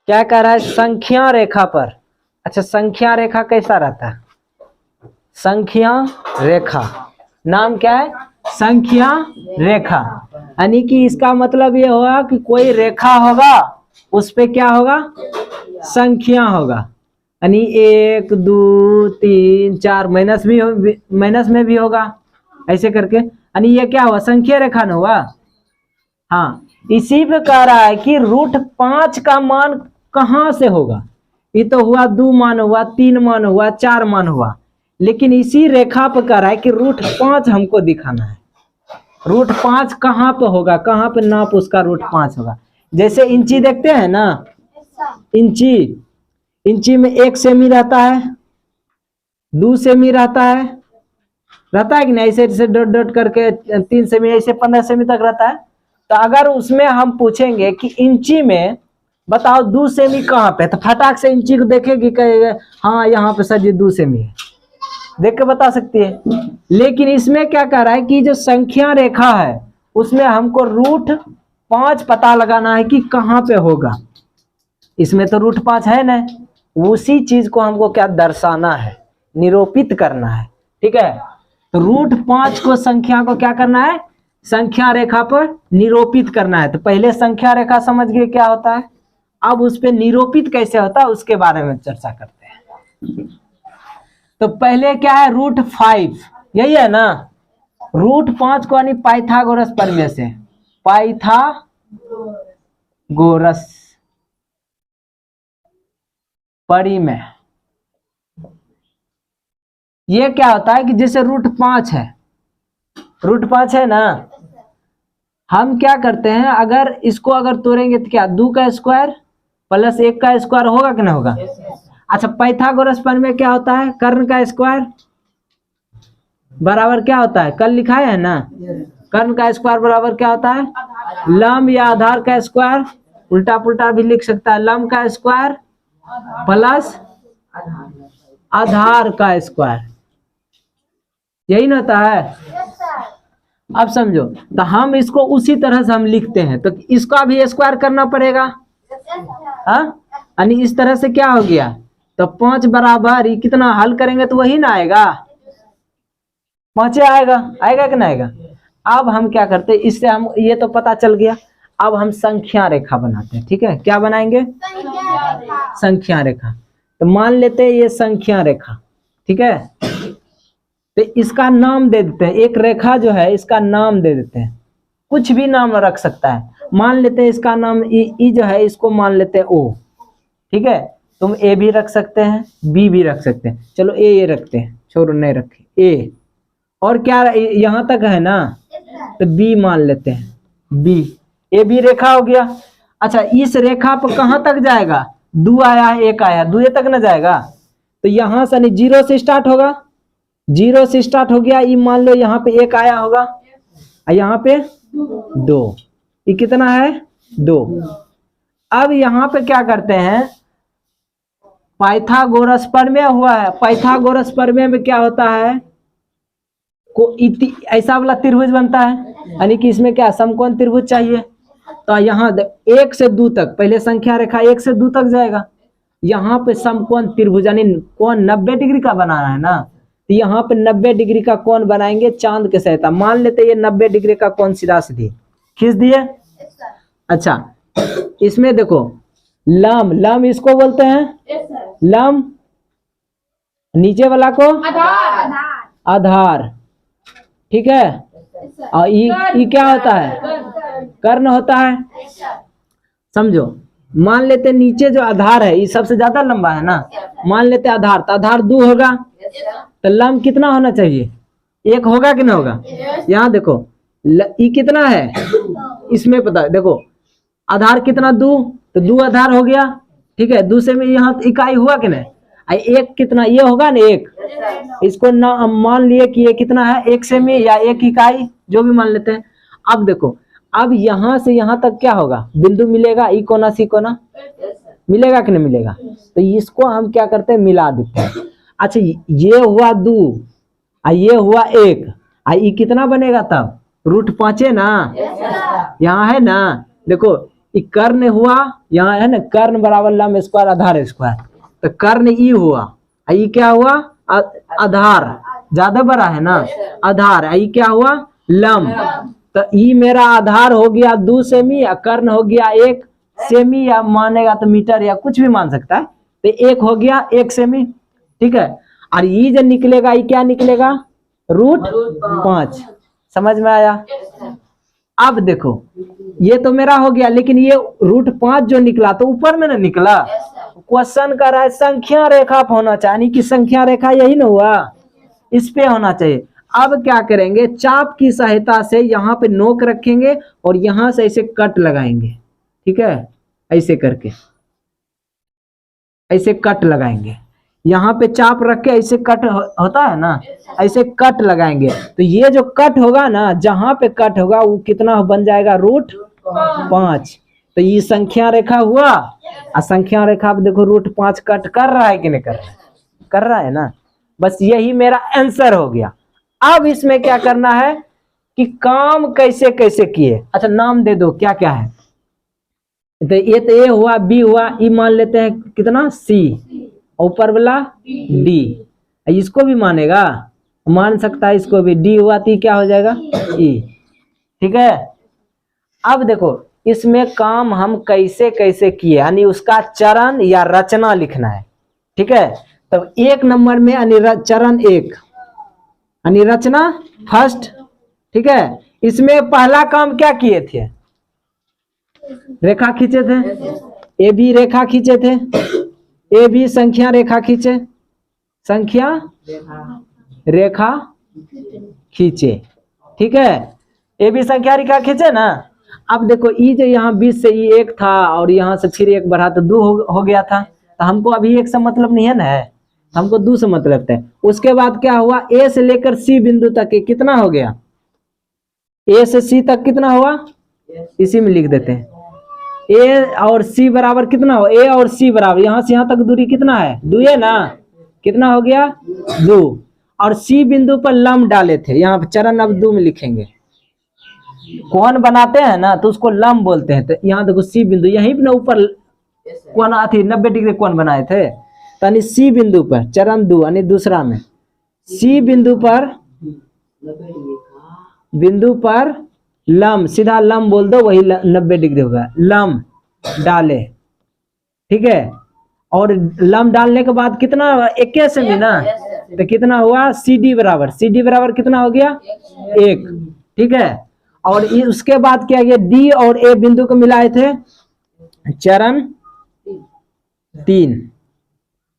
क्या कह रहा है, संख्या रेखा पर। अच्छा, संख्या रेखा कैसा रहता है, संख्या रेखा, नाम क्या है, संख्या रेखा। यानी कि इसका मतलब ये होगा कि कोई रेखा होगा, उस पे क्या होगा, संख्या होगा। यानी 1 2 3 4, माइनस भी माइनस में भी होगा, ऐसे करके। यानी ये क्या हुआ, संख्या रेखा न हुआ। हाँ, इसी पे कह रहा है कि √5 का मान कहां से होगा। ये तो हुआ 2 मान हुआ, 3 मान हुआ, 4 मान हुआ, लेकिन इसी रेखा पर कह रहा है कि √5 हमको दिखाना है। √5 कहाँ पे होगा, कहाँ पे नाप उसका √5 होगा। जैसे इंची देखते हैं ना, इंची, इंची में 1 सेमी रहता है, 2 सेमी रहता है कि नहीं, ऐसे ऐसे डॉट डॉट करके 3 सेमी, ऐसे 15 सेमी तक रहता है। तो अगर उसमें हम पूछेंगे कि इंची में बताओ 2 सेमी कहाँ पे, तो फटाक से इंची को देखेगी, कहेगा हाँ यहाँ पे सर ये 2 सेमी है, देख के बता सकती है। लेकिन इसमें क्या कह रहा है कि जो संख्या रेखा है उसमें हमको √5 पता लगाना है कि कहाँ पे होगा। इसमें तो √5 है ना, उसी चीज को हमको क्या दर्शाना है, निरूपित करना है। ठीक है, तो √5 को, संख्या को क्या करना है, संख्या रेखा पर निरूपित करना है। तो पहले संख्या रेखा समझ गए क्या होता है, अब उस पर निरूपित कैसे होता है उसके बारे में चर्चा करते हैं। तो पहले क्या है, √5, यही है ना। √5 को यानी पाइथागोरस प्रमेय से, पाइथागोरस परिमेय, ये क्या होता है कि जैसे √5 है, √5 है ना, हम क्या करते हैं, अगर इसको अगर तोड़ेंगे तो क्या, 2 का स्क्वायर प्लस 1 का स्क्वायर होगा कि नहीं होगा। अच्छा, पाइथागोरस प्रमेय क्या होता है, कर्ण का स्क्वायर बराबर क्या होता है, कल लिखा है ना, कर्ण का स्क्वायर बराबर क्या होता है, लंब या आधार का स्क्वायर, उल्टा पुल्टा भी लिख सकता है, लंब का स्क्वायर प्लस आधार का स्क्वायर, यही ना होता है। अब समझो, तो हम इसको उसी तरह से हम लिखते हैं, तो इसका भी स्क्वायर करना पड़ेगा। यानी इस तरह से क्या हो गया, तो 5 बराबर ये कितना हल करेंगे तो वही ना आएगा, 5 आएगा, आएगा कि नहीं आएगा। अब हम क्या करते हैं, इससे हम ये तो पता चल गया, अब हम संख्या रेखा बनाते हैं। ठीक है, क्या बनाएंगे, संख्या रेखा। तो मान लेते हैं ये संख्या रेखा, ठीक है, तो इसका नाम दे देते हैं, एक रेखा जो है इसका नाम दे देते हैं, कुछ भी नाम रख सकता है। मान लेते हैं इसका नाम ई जो है, इसको मान लेते हैं O। ठीक है, तुम ए भी रख सकते हैं, बी भी रख सकते हैं, चलो ए रखते हैं, छोड़ो नहीं रखे ए, और क्या यहाँ तक है ना, तो बी मान लेते हैं, बी, ए बी रेखा हो गया। अच्छा, इस रेखा पर कहाँ तक जाएगा, 2 आया, 1 आया, 2 तक ना जाएगा, तो यहाँ से 0 से स्टार्ट होगा, 0 से स्टार्ट हो गया, ये मान लो यहाँ पे 1 आया होगा, यहाँ पे 2, ये कितना है 2। अब यहाँ पे क्या करते हैं, पाइथागोरस प्रमेय हुआ है, पाइथागोरस प्रमेय में क्या होता है, को ऐसा वाला त्रिभुज बनता है, यानी कि इसमें क्या समकोण त्रिभुज चाहिए। तो यहाँ 1 से 2 तक, पहले संख्या रेखा 1 से 2 तक जाएगा, यहाँ पे समकोण त्रिभुज यानी कोण 90 डिग्री का बनाना है ना, तो यहाँ पे 90 डिग्री का कोण बनाएंगे चांद के सहायता। मान लेते ये 90 डिग्री का कोण सीधा सीधी खींच दिए। अच्छा, इसमें देखो लंब, लंब इसको बोलते हैं लंब, नीचे वाला को आधार। ठीक है, और ये क्या होता है, कर्ण होता है। समझो, मान लेते नीचे जो आधार है ये सबसे ज्यादा लंबा है ना, मान लेते आधार, तो आधार 2 होगा, तो लंब कितना होना चाहिए, 1 होगा कि नहीं होगा। यहाँ देखो ये कितना है, इसमें पता देखो आधार कितना 2, तो 2 आधार हो गया। ठीक है, 2 से में यहाँ इकाई हुआ कि नहीं, 1 कितना ये होगा ना 1, इसको ना मान लिए कि ये कितना है 1 सेमी या 1 इकाई, जो भी मान लेते हैं। अब देखो, अब यहाँ से यहाँ तक क्या होगा, बिंदु मिलेगा, ई कोना सी कोना मिलेगा कि नहीं मिलेगा, तो इसको हम क्या करते हैं, मिला देते हैं। अच्छा, ये हुआ 2, ये हुआ 1, ये कितना बनेगा तब, √5 ना, यहाँ है ना, देखो ये कर्ण हुआ, यहाँ है ना कर्ण बराबर लंब स्क्वायर आधार स्क्वायर, तो कर्ण ई हुआ, ये क्या हुआ आधार, ज्यादा बड़ा है ना आधार, ये क्या हुआ लंब, तो ई मेरा आधार हो गया 2 सेमी या कर्ण हो गया 1 सेमी, या मानेगा तो मीटर या कुछ भी मान सकता है, तो 1 हो गया 1 सेमी, ठीक है। और ये जो निकलेगा ये क्या निकलेगा √5, समझ में आया। अब देखो ये तो मेरा हो गया, लेकिन ये √5 जो निकला तो ऊपर में ना निकला, क्वेश्चन कर रहा है संख्या रेखा पे होना चाहिए, यानी कि संख्या रेखा यही ना हुआ, इस पे होना चाहिए। अब क्या करेंगे, चाप की सहायता से यहाँ पे नोक रखेंगे और यहाँ से ऐसे कट लगाएंगे, ठीक है, ऐसे करके ऐसे कट लगाएंगे, यहाँ पे चाप रख के ऐसे कट होता है ना, ऐसे कट लगाएंगे, तो ये जो कट होगा ना, जहां पे कट होगा वो कितना बन जाएगा √5, तो ये संख्या रेखा हुआ। और संख्या रेखा आप देखो √5 कट कर रहा है कि नहीं कर रहा है, कर रहा है ना, बस यही मेरा आंसर हो गया। अब इसमें क्या करना है कि काम कैसे कैसे किए, अच्छा नाम दे दो क्या क्या है, तो ये तो ए हुआ, बी हुआ, ई मान लेते हैं कितना सी, ऊपर वाला डी, इसको भी मानेगा, मान सकता है इसको भी, डी हुआ तो क्या हो जाएगा ई, ठीक है। अब देखो इसमें काम हम कैसे कैसे किए, यानी उसका चरण या रचना लिखना है, ठीक है। तब 1 नंबर में चरण 1 यानी रचना फर्स्ट, ठीक है। इसमें पहला काम क्या किए थे, रेखा खींचे थे, ए बी रेखा खींचे थे, ए बी संख्या रेखा खींचे, संख्या रेखा खींचे, ठीक है, ए बी संख्या रेखा खींचे ना। अब देखो ई जो यहाँ 20 से ई 1 था और यहाँ से फिर 1 बढ़ा तो 2 हो गया था, तो हमको अभी 1 से मतलब नहीं है ना, है हमको 2 से मतलब था। उसके बाद क्या हुआ, ए से लेकर सी बिंदु तक कितना हो गया, ए से सी तक कितना हुआ, इसी में लिख देते हैं, ए और सी बराबर कितना हो, ए और सी बराबर, यहाँ से यहाँ तक दूरी कितना है 2 है ना, कितना हो गया 2, और सी बिंदु पर लंब डाले थे, यहाँ पर चरण अब 2 में लिखेंगे, कौन बनाते हैं ना तो उसको लंब बोलते हैं। तो यहाँ देखो सी बिंदु, यहीं पे ऊपर कौन आती 90 डिग्री कौन बनाए थे, यानी सी बिंदु पर चरण 2 यानी दूसरा में सी बिंदु पर लंब, सीधा लंब बोल दो, वही 90 डिग्री होगा, लंब डाले, ठीक है। और लंब डालने के बाद कितना 1 सेमी ना, तो कितना हुआ सी डी बराबर कितना हो गया 1, ठीक है। और उसके बाद क्या किया, डी और ए बिंदु को मिलाए थे चरण 3,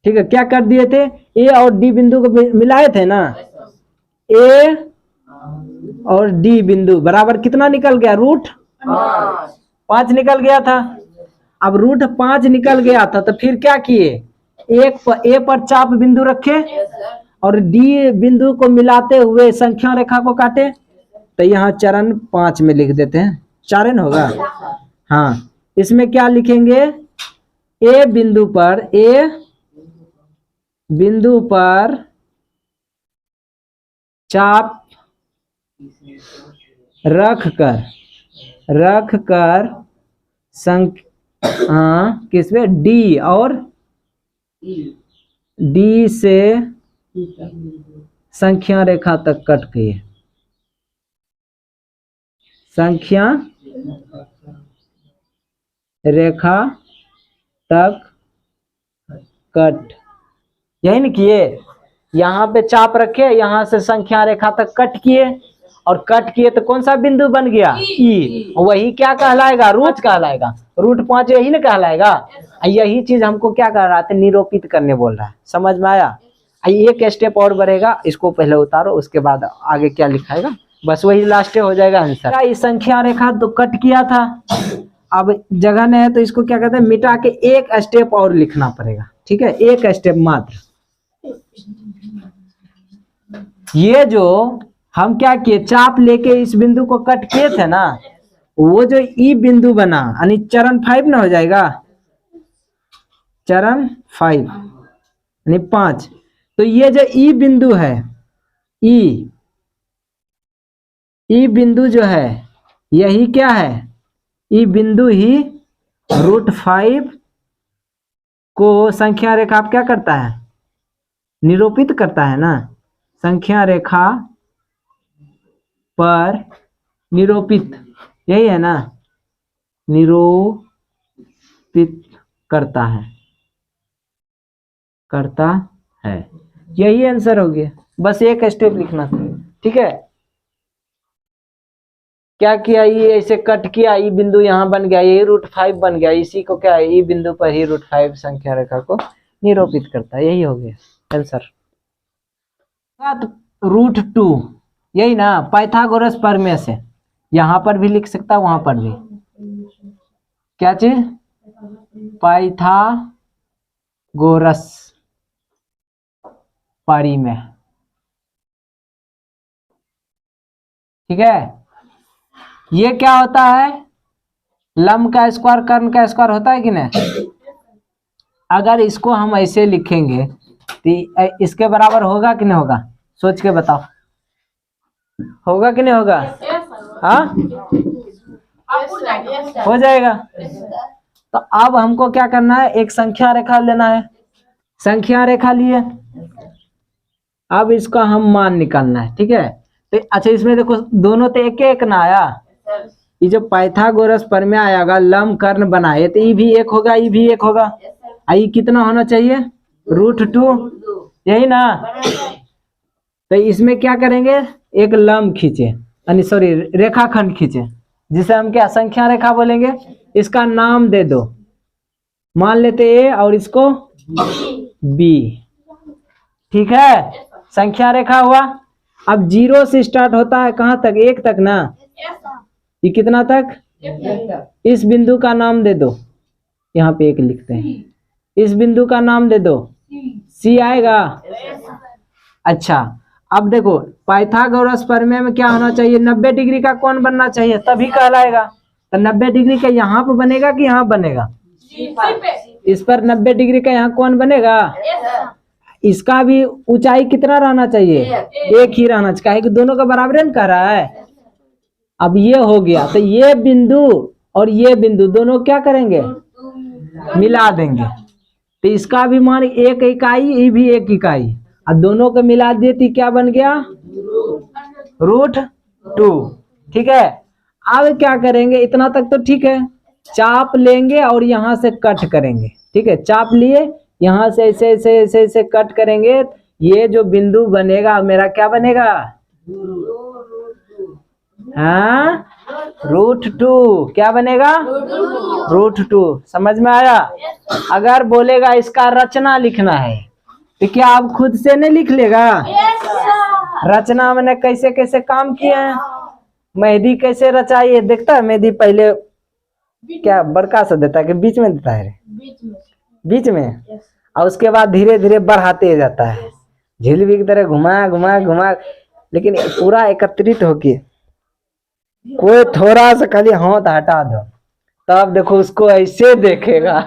ठीक है, क्या कर दिए थे, ए और डी बिंदु को मिलाए थे ना, ए और डी बिंदु बराबर कितना निकल गया √5 निकल गया था। अब √5 निकल गया था तो फिर क्या किए, ए पर चाप बिंदु रखे और डी बिंदु को मिलाते हुए संख्या रेखा को काटे, तो यहाँ चरण 5 में लिख देते हैं, चारण होगा, हाँ। इसमें क्या लिखेंगे, ए बिंदु पर चाप रख कर किसमें डी और डी से संख्या रेखा तक कट गई, संख्या रेखा तक कट, यही नहीं किए, यहाँ पे चाप रखे, यहाँ से संख्या रेखा तक कट किए, और कट किए तो कौन सा बिंदु बन गया ई, वही क्या कहलाएगा √5 कहलाएगा, √5 यही ना कहलाएगा। यही चीज हमको क्या कर रहा था, निरूपित करने बोल रहा है, समझ में आया। एक स्टेप और बढ़ेगा, इसको पहले उतारो, उसके बाद आगे क्या लिखाएगा, बस वही लास्ट हो जाएगा आंसर। इस संख्या रेखा तो कट किया था, अब जगह नहीं है तो इसको क्या कहते हैं, मिटा के 1 स्टेप और लिखना पड़ेगा, ठीक है, 1 स्टेप मात्र। ये जो हम क्या किए, चाप लेके इस बिंदु को कट किए थे ना, वो जो ई बिंदु बना यानी चरण 5 ना हो जाएगा, चरण 5 यानी 5, तो ये जो ई बिंदु है, ई बिंदु जो है यही क्या है, ई बिंदु ही √5 को संख्या रेखा आप क्या करता है, निरूपित करता है ना, संख्या रेखा पर निरूपित, यही है ना, निरूपित करता है, यही आंसर हो गया। बस एक स्टेप लिखना, ठीक है। क्या किया, ये ऐसे कट किया, ये बिंदु यहाँ बन गया, ये √5 बन गया, इसी को क्या है, ये बिंदु पर ही √5 संख्या रेखा को निरूपित करता है, यही हो गया आंसर। √2, यही ना, पाइथागोरस प्रमेय से, यहाँ पर भी लिख सकता, वहां पर भी। क्या चीज, पाइथागोरस प्रमेय, ठीक है। ये क्या होता है, लंब का स्क्वायर कर्ण का स्क्वायर होता है कि नहीं। अगर इसको हम ऐसे लिखेंगे तो इसके बराबर होगा कि नहीं होगा, सोच के बताओ, होगा कि नहीं होगा, हाँ हो जाएगा। तो अब हमको क्या करना है, एक संख्या रेखा लेना है, संख्या रेखा लिए, अब इसका हम मान निकालना है, ठीक है। तो अच्छा इसमें देखो दोनों तो एक एक ना आया, ये जो पाइथागोरस प्रमेय आएगा, लंब कर्ण बनाए तो ये भी एक होगा, ये भी एक होगा, ये कितना होना चाहिए, √2, यही ना। तो इसमें क्या करेंगे, एक लंब खींचे, यानी सॉरी रेखाखंड खींचे, जिसे हम क्या संख्या रेखा बोलेंगे, इसका नाम दे दो, मान लेते ए और इसको बी, ठीक है, संख्या रेखा हुआ। अब 0 से स्टार्ट होता है, कहाँ तक, 1 तक ना, ये कितना तक, इस बिंदु का नाम दे दो, यहाँ पे 1 लिखते हैं, इस बिंदु का नाम दे दो, सी आएगा। अच्छा अब देखो पाइथागोरस प्रमेय में क्या होना चाहिए, 90 डिग्री का कोण बनना चाहिए, तभी कहलाएगा। तो 90 डिग्री का यहाँ पे बनेगा कि यहाँ बनेगा, इस पर 90 डिग्री का यहाँ कोण बनेगा। इसका भी ऊंचाई कितना रहना चाहिए, एक ही रहना चाहिए, कि दोनों का बराबर न कर रहा है। अब ये हो गया, तो ये बिंदु और ये बिंदु दोनों क्या करेंगे, मिला देंगे, तो इसका भी मान 1 इकाई, ये भी 1 इकाई, और दोनों को मिला दिए तो क्या बन गया, √2, ठीक है। अब क्या करेंगे, इतना तक तो ठीक है, चाप लेंगे और यहाँ से कट करेंगे, ठीक है, चाप लिए यहाँ से ऐसे ऐसे ऐसे ऐसे कट करेंगे, ये जो बिंदु बनेगा मेरा क्या बनेगा, हाँ √2, क्या बनेगा, √2, समझ में आया। अगर बोलेगा इसका रचना लिखना है तो क्या आप खुद से नहीं लिख लेगा, रचना मैंने कैसे कैसे काम किए हैं, मेहंदी कैसे रचाई है, देखता है मेहंदी पहले क्या बड़का सा देता है कि बीच में देता है, बीच में, और उसके बाद धीरे धीरे बढ़ाते जाता है, झिलवी की तरह घुमा घुमा घुमा, लेकिन पूरा एकत्रित होके कोई थोड़ा सा खाली हाथ हटा दो तब देखो उसको ऐसे देखेगा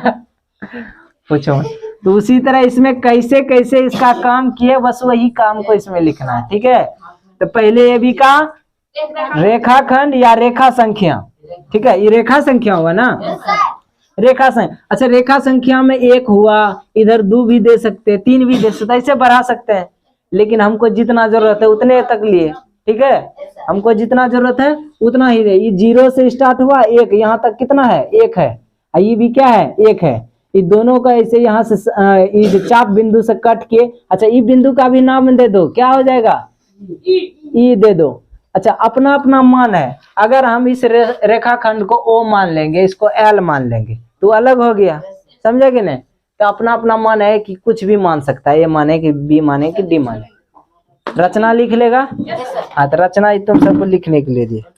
पूछो। तो उसी तरह इसमें कैसे कैसे इसका काम किए, बस वही काम को इसमें लिखना है, ठीक है। तो पहले ये भी का रेखाखंड या रेखा संख्या, ठीक है, ये रेखा संख्या हुआ ना, रेखा संख्या। अच्छा रेखा संख्या में 1 हुआ, इधर 2 भी दे सकते हैं, 3 भी दे सकते हैं, ऐसे बढ़ा सकते हैं, लेकिन हमको जितना जरूरत है उतने तक लिए, ठीक है, हमको जितना जरूरत है उतना ही दे। ये 0 से स्टार्ट हुआ, 1 यहाँ तक कितना है, 1 है, ये भी क्या है, 1 है, ये दोनों का ऐसे यहाँ से इस चाप बिंदु से कट के, अच्छा ये बिंदु का भी नाम दे दो, क्या हो जाएगा, ई दे दो। अच्छा अपना अपना मान है, अगर हम इस रेखाखंड को O मान लेंगे, इसको L मान लेंगे तो अलग हो गया, समझे कि नहीं। तो अपना अपना मान है कि कुछ भी मान सकता है, ये माने कि B माने कि D माने। रचना लिख लेगा, हाँ तो रचना तुम सबको लिखने के लिए दिए।